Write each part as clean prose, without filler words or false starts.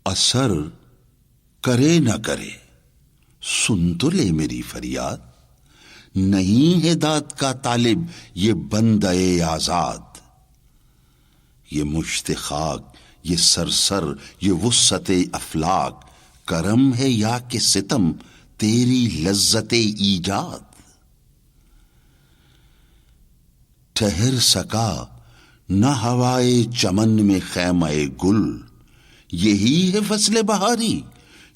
اثر کرے نہ کرے سن تو لے میری فریاد، نہیں ہے داد کا طالب یہ بندے آزاد۔ یہ مشت خاک، یہ سرسر، یہ وسعت افلاک، کرم ہے یا کہ ستم تیری لذت ایجاد۔ ٹھہر سکا نہ ہوائے چمن میں خیمہ گل، یہی ہے فصل بہاری،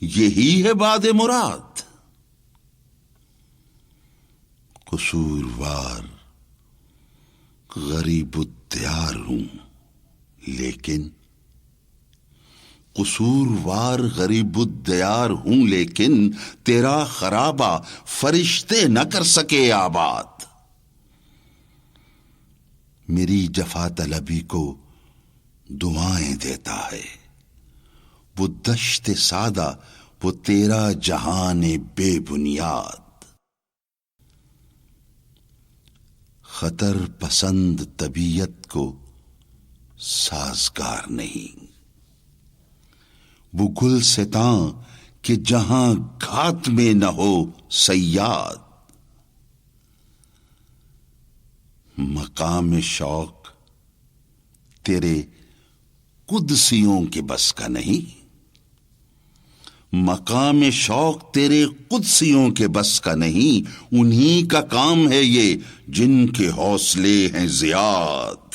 یہی ہے باد مراد۔ قصوروار غریب الدیار ہوں لیکن، قصوروار غریب الدیار ہوں لیکن، تیرا خرابہ فرشتے نہ کر سکے آباد۔ میری جفا طلبی کو دعائیں دیتا ہے وہ دشت سادہ، وہ تیرا جہان بے بنیاد۔ خطر پسند طبیعت کو سازگار نہیں، وہ گلستاں کہ جہاں گھات میں نہ ہو صیاد۔ مقام شوق تیرے قدسیوں کے بس کا نہیں، مقام شوق تیرے قدسیوں کے بس کا نہیں، انہی کا کام ہے یہ جن کے حوصلے ہیں زیاد۔